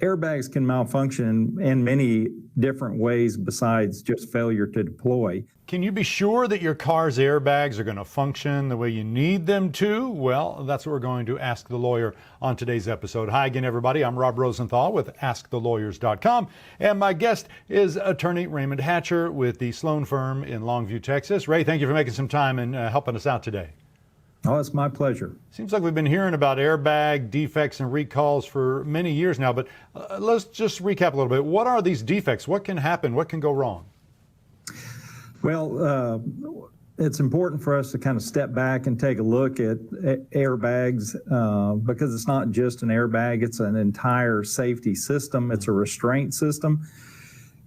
airbags can malfunction in many different ways besides just failure to deploy. Can you be sure that your car's airbags are going to function the way you need them to? Well, that's what we're going to ask the lawyer on today's episode. Hi again, everybody. I'm Rob Rosenthal with AskTheLawyers.com, and my guest is attorney Raymond Hatcher with the Sloan firm in Longview, Texas. Ray, thank you for making some time and helping us out today. Oh, it's my pleasure. Seems like we've been hearing about airbag defects and recalls for many years now, but let's just recap a little bit. What are these defects? What can happen? What can go wrong? Well, it's important for us to kind of step back and take a look at airbags because it's not just an airbag, it's an entire safety system. It's a restraint system.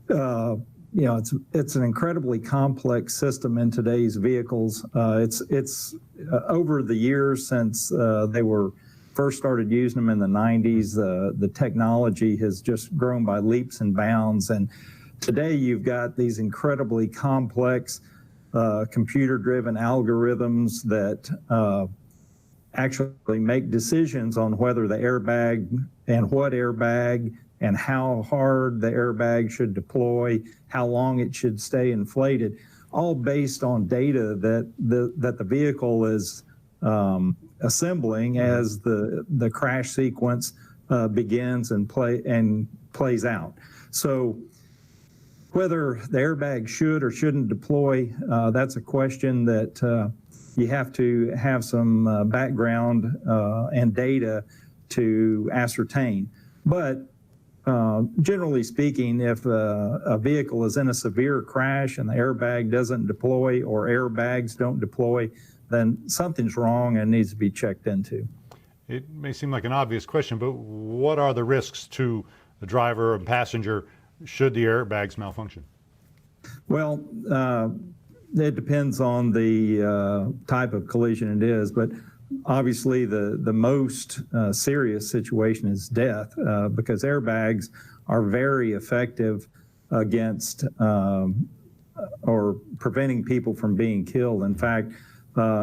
It's an incredibly complex system in today's vehicles. It's over the years since they were first started using them in the 90s, the technology has just grown by leaps and bounds. And today you've got these incredibly complex computer-driven algorithms that actually make decisions on whether the airbag and what airbag and how hard the airbag should deploy, how long it should stay inflated, all based on data that the vehicle is assembling as the crash sequence begins and plays out. So whether the airbag should or shouldn't deploy, that's a question that you have to have some background and data to ascertain. But generally speaking, if a vehicle is in a severe crash and the airbag doesn't deploy or airbags don't deploy, then something's wrong and needs to be checked into. It may seem like an obvious question, but what are the risks to the driver and passenger should the airbags malfunction? Well, it depends on the type of collision it is, but obviously the most serious situation is death because airbags are very effective against or preventing people from being killed. In fact,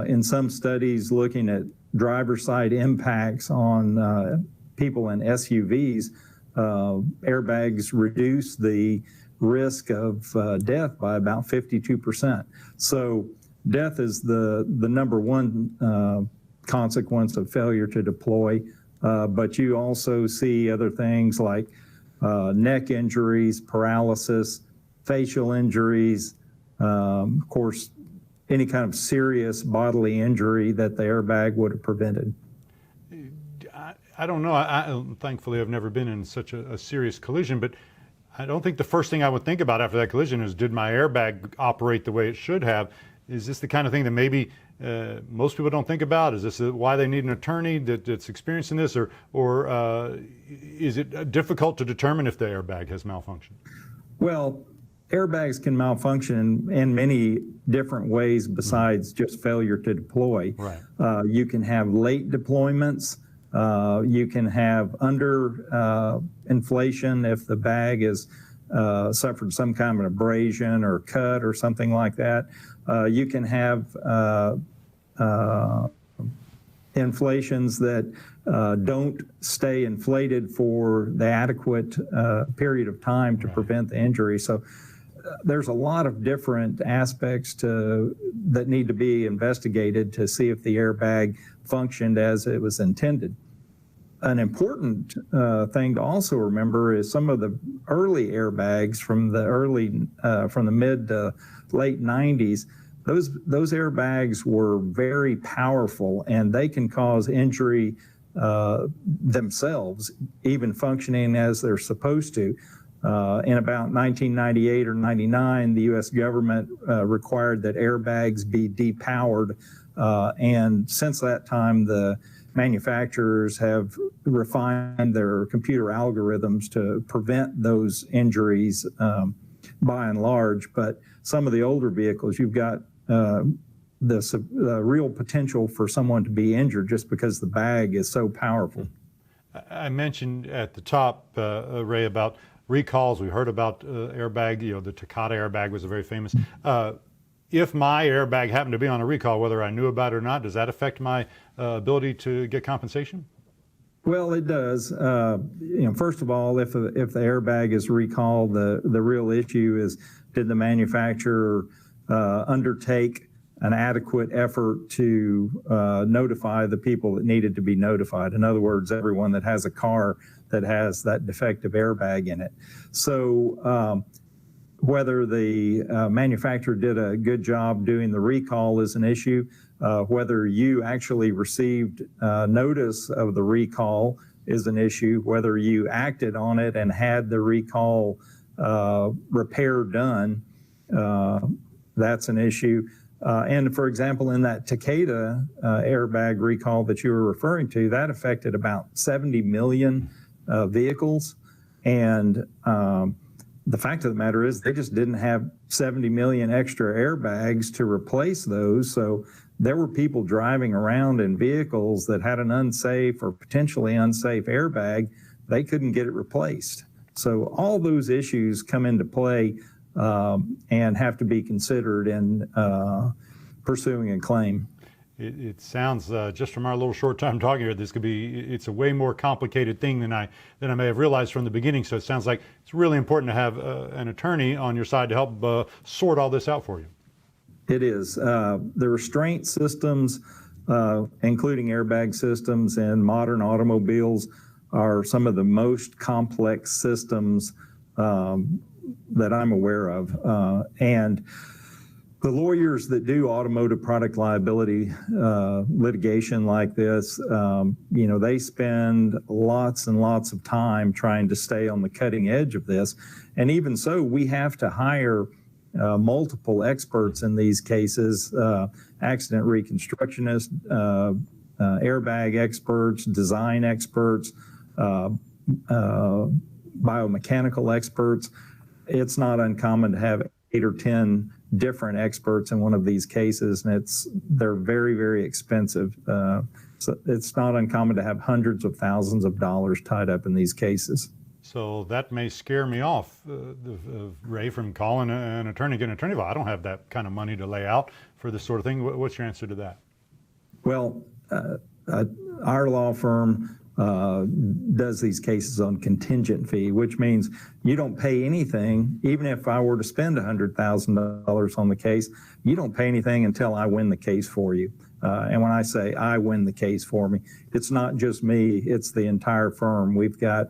in some studies looking at driver's side impacts on people in SUVs, airbags reduce the risk of death by about 52%. So death is the number one consequence of failure to deploy, but you also see other things like neck injuries, paralysis, facial injuries, of course, any kind of serious bodily injury that the airbag would have prevented. I don't know. Thankfully, I've never been in such a serious collision, but I don't think the first thing I would think about after that collision is, did my airbag operate the way it should have? Is this the kind of thing that maybe most people don't think about? Is this why they need an attorney that's experienced in this, or is it difficult to determine if the airbag has malfunctioned? Well, airbags can malfunction in many different ways besides just failure to deploy. Right. You can have late deployments. You can have under inflation if the bag has suffered some kind of abrasion or cut or something like that. You can have inflations that don't stay inflated for the adequate period of time to prevent the injury. So there's a lot of different aspects that need to be investigated to see if the airbag functioned as it was intended. An important thing to also remember is some of the early airbags from the mid to late 90s. Those airbags were very powerful, and they can cause injury themselves, even functioning as they're supposed to. In about 1998 or 99, the U.S. government required that airbags be depowered, and since that time, the manufacturers have refined their computer algorithms to prevent those injuries by and large. But some of the older vehicles, you've got the real potential for someone to be injured just because the bag is so powerful. I mentioned at the top, Ray, about recalls. We heard about airbag, the Takata airbag was a very famous. If my airbag happened to be on a recall, whether I knew about it or not, does that affect my ability to get compensation? Well, it does. First of all, if the airbag is recalled, the real issue is, did the manufacturer undertake an adequate effort to notify the people that needed to be notified? In other words, everyone that has a car that has that defective airbag in it. So whether the manufacturer did a good job doing the recall is an issue. Whether you actually received notice of the recall is an issue. Whether you acted on it and had the recall repair done, that's an issue. And for example, in that Takeda airbag recall that you were referring to, that affected about 70 million vehicles. And the fact of the matter is they just didn't have 70 million extra airbags to replace those. So there were people driving around in vehicles that had an unsafe or potentially unsafe airbag. They couldn't get it replaced. So all those issues come into play and have to be considered in pursuing a claim. It sounds, just from our little short time talking here, it's a way more complicated thing than I may have realized from the beginning. So it sounds like it's really important to have an attorney on your side to help sort all this out for you. It is. The restraint systems, including airbag systems in modern automobiles, are some of the most complex systems that I'm aware of. And the lawyers that do automotive product liability litigation like this, they spend lots and lots of time trying to stay on the cutting edge of this. And even so, we have to hire multiple experts in these cases, accident reconstructionists, airbag experts, design experts, biomechanical experts. It's not uncommon to have 8 or 10 different experts in one of these cases, and they're very, very expensive. So it's not uncommon to have hundreds of thousands of dollars tied up in these cases. So that may scare me off, Ray, from calling an attorney, getting an attorney. Well, I don't have that kind of money to lay out for this sort of thing. What's your answer to that? Well, our law firm does these cases on contingent fee, which means you don't pay anything. Even if I were to spend $100,000 on the case, you don't pay anything until I win the case for you. And when I say I win the case for me, it's not just me, it's the entire firm. We've got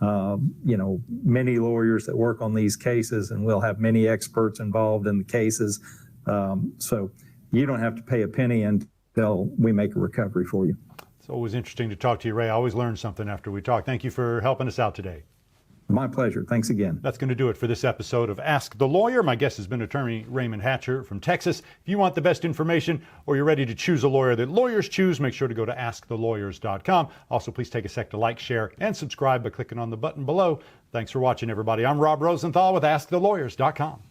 many lawyers that work on these cases, and we'll have many experts involved in the cases. So you don't have to pay a penny until we make a recovery for you. It's always interesting to talk to you, Ray. I always learn something after we talk. Thank you for helping us out today. My pleasure. Thanks again. That's going to do it for this episode of Ask the Lawyer. My guest has been attorney Raymond Hatcher from Texas. If you want the best information or you're ready to choose a lawyer that lawyers choose, make sure to go to askthelawyer.com. Also, please take a sec to like, share, and subscribe by clicking on the button below. Thanks for watching, everybody. I'm Rob Rosenthal with askthelawyer.com.